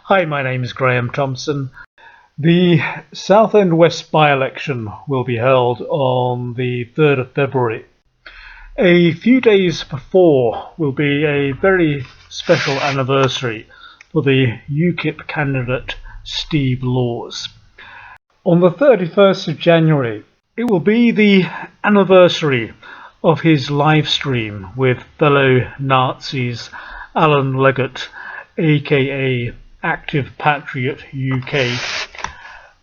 Hi, my name is Graham Thompson. The Southend West by-election will be held on the 3rd of February. A few days before will be a very special anniversary for the Ukip candidate Steve Laws. On the 31st of January, it will be the anniversary of his live stream with fellow Nazis Alan Leggett, aka Active Patriot UK,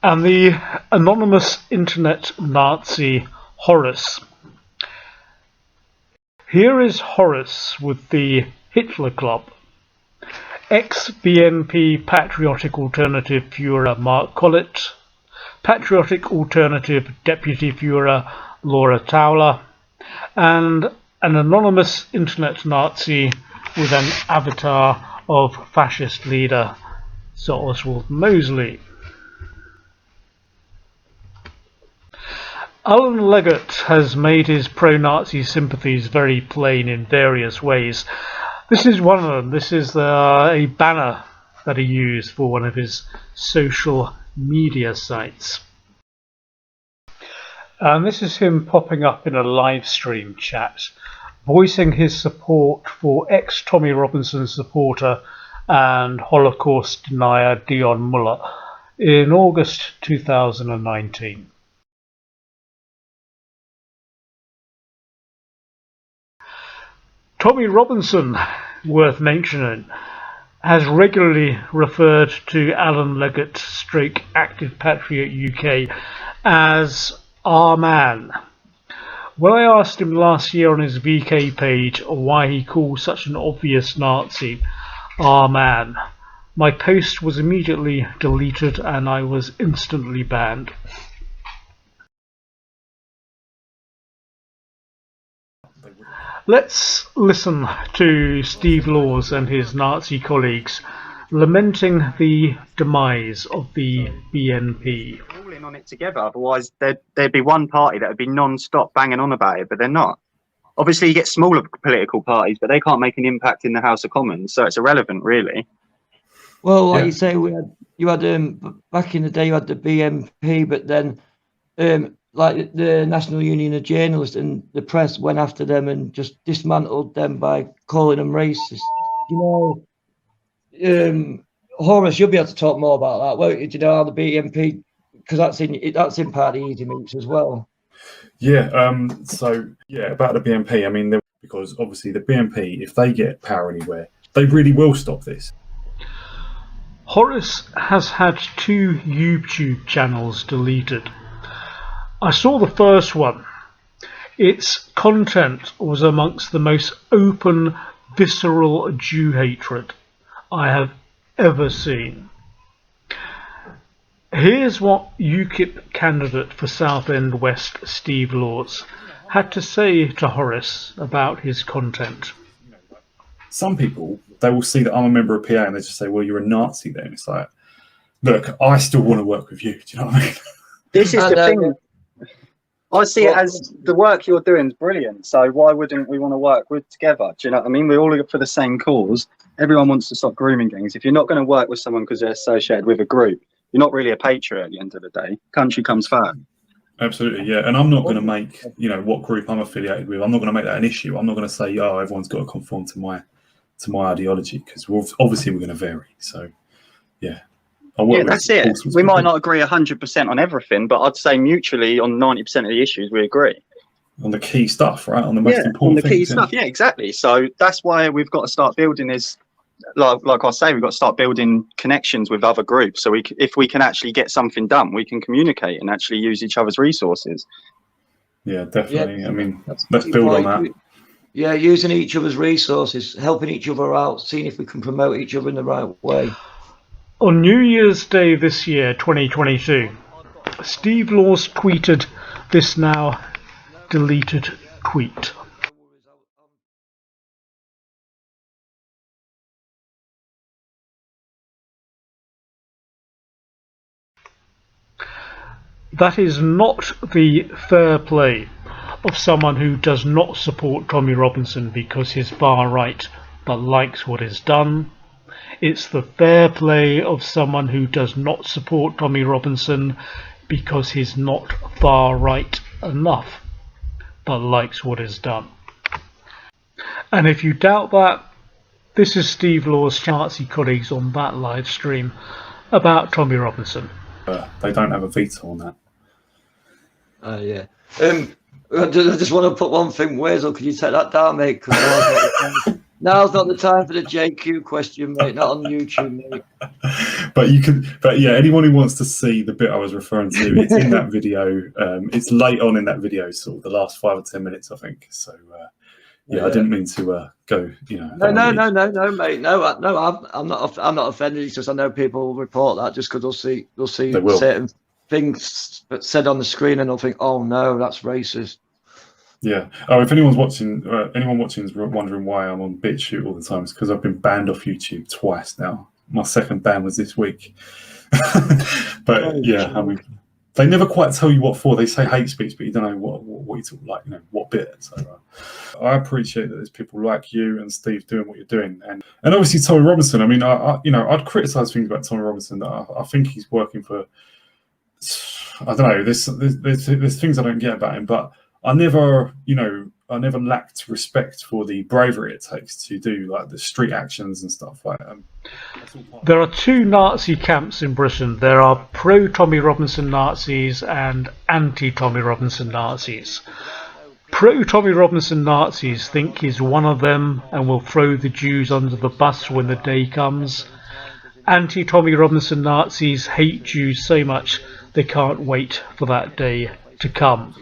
and the anonymous internet Nazi Horace. Here is Horace with the Hitler Club. Ex-BNP Patriotic Alternative Führer Mark Collett, Patriotic Alternative Deputy Führer Laura Towler, and an anonymous internet Nazi with an avatar of fascist leader Sir Oswald Mosley. Alan Leggett has made his pro-Nazi sympathies very plain in various ways. This is one of them. This is a banner that he used for one of his social media sites. And this is him popping up in a live stream chat, voicing his support for ex-Tommy Robinson supporter and Holocaust denier Dion Muller in August 2019. Tommy Robinson, worth mentioning, has regularly referred to Alan Leggett / Active Patriot UK as our man. When I asked him last year on his VK page why he called such an obvious Nazi our man, my post was immediately deleted and I was instantly banned. Let's listen to Steve Laws and his Nazi colleagues lamenting the demise of the BNP. All in on it together, otherwise there'd be one party that would be non-stop banging on about it, but they're not. Obviously you get smaller political parties, but they can't make an impact in the House of Commons, so it's irrelevant really. Well, like you say, you had back in the day you had the BNP, but then like the National Union of Journalists and the press went after them and just dismantled them by calling them racist. You know, Horace, you'll be able to talk more about that, won't you? Do you know how the BNP, because that's in part of the Easy Moots as well. Yeah. So yeah, about the BNP. I mean, because obviously the BNP, if they get power anywhere, they really will stop this. Horace has had 2 YouTube channels deleted. I saw the first one. Its content was amongst the most open, visceral Jew hatred I have ever seen. Here's what UKIP candidate for Southend West Steve Laws had to say to Horace about his content. Some people, they will see that I'm a member of PA and they just say, well, you're a Nazi then. It's like, look, I still want to work with you. Do you know what I mean? This is the thing. I see it as the work you're doing is brilliant, so why wouldn't we want to work together? Do you know what I mean? We're all for the same cause. Everyone wants to stop grooming gangs. If you're not going to work with someone because they're associated with a group, you're not really a patriot at the end of the day. Country comes first. Absolutely, yeah. And I'm not going to make, what group I'm affiliated with. I'm not going to make that an issue. I'm not going to say, oh, everyone's got to conform to my ideology, because obviously we're going to vary. So, yeah. Yeah, that's it. We might not agree 100% on everything, but I'd say mutually on 90% of the issues we agree. On the key stuff, right? On the most important on the things, key stuff. Yeah, exactly. So that's why we've got to start building this. Like I say, we've got to start building connections with other groups. So if we can actually get something done, we can communicate and actually use each other's resources. Yeah, definitely. Yeah. I mean, let's build on that. Yeah, using each other's resources, helping each other out, seeing if we can promote each other in the right way. On New Year's Day this year, 2022, Steve Laws tweeted this now deleted tweet. That is not the fair play of someone who does not support Tommy Robinson because he's far right but likes what is done. It's the fair play of someone who does not support Tommy Robinson because he's not far right enough, but likes what is done. And if you doubt that, this is Steve Law's Nazi colleagues on that live stream about Tommy Robinson. They don't have a veto on that. Yeah. I just want to put one thing. Where's could you take that down, mate? Because now's not the time for the JQ question, mate. Not on YouTube, mate. But yeah, anyone who wants to see the bit I was referring to, it's in that video. It's late on in that video, sort of the last 5 or 10 minutes, I think. So yeah, I didn't mean to go. No, mate. No, I'm not offended. It's just I know people will report that just because they'll see certain things said on the screen and they'll think, oh no, that's racist. Yeah. Oh, if anyone's watching, is wondering why I'm on BitChute all the time, it's because I've been banned off YouTube twice now. My second ban was this week. But yeah, I mean, they never quite tell you what for. They say hate speech, but you don't know what you talk like, what bit. So I appreciate that there's people like you and Steve doing what you're doing, and obviously Tommy Robinson. I mean, I'd criticise things about Tommy Robinson that I think he's working for. I don't know. There's things I don't get about him, but I never lacked respect for the bravery it takes to do like the street actions and stuff like that. There are two Nazi camps in Britain. There are pro-Tommy Robinson Nazis and anti-Tommy Robinson Nazis. Pro-Tommy Robinson Nazis think he's one of them and will throw the Jews under the bus when the day comes. Anti-Tommy Robinson Nazis hate Jews so much they can't wait for that day to come.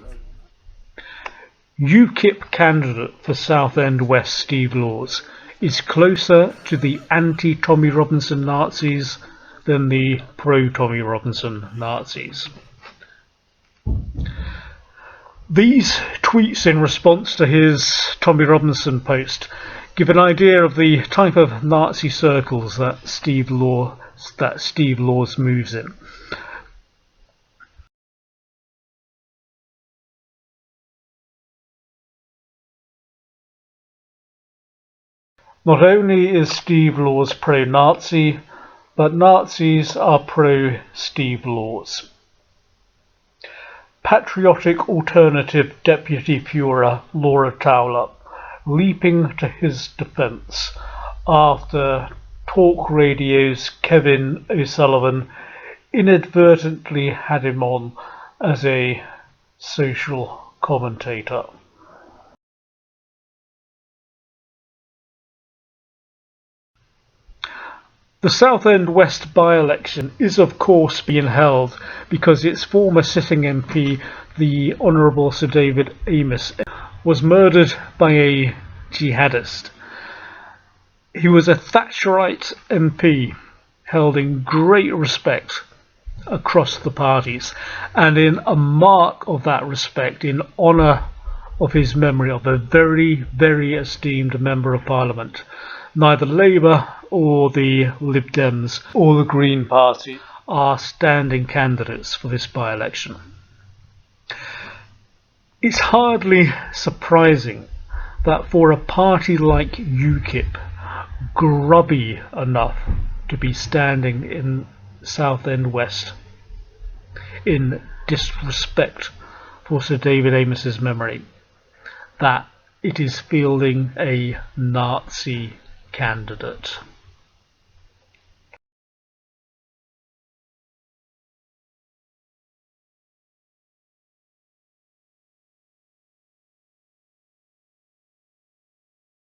Ukip candidate for Southend West Steve Laws is closer to the anti-Tommy Robinson Nazis than the pro-Tommy Robinson Nazis. These tweets in response to his Tommy Robinson post give an idea of the type of Nazi circles that Steve Laws moves in. Not only is Steve Laws pro-Nazi, but Nazis are pro-Steve Laws. Patriotic Alternative Deputy Führer Laura Towler leaping to his defence after Talk Radio's Kevin O'Sullivan inadvertently had him on as a social commentator. The Southend West by-election is of course being held because its former sitting MP, the Honourable Sir David Amess, was murdered by a jihadist. He was a Thatcherite MP held in great respect across the parties, and in a mark of that respect, in honour of his memory of a very, very esteemed Member of Parliament, neither Labour or the Lib Dems or the Green Party are standing candidates for this by-election. It's hardly surprising that for a party like UKIP, grubby enough to be standing in Southend West in disrespect for Sir David Amess's memory, that it is fielding a Nazi candidate.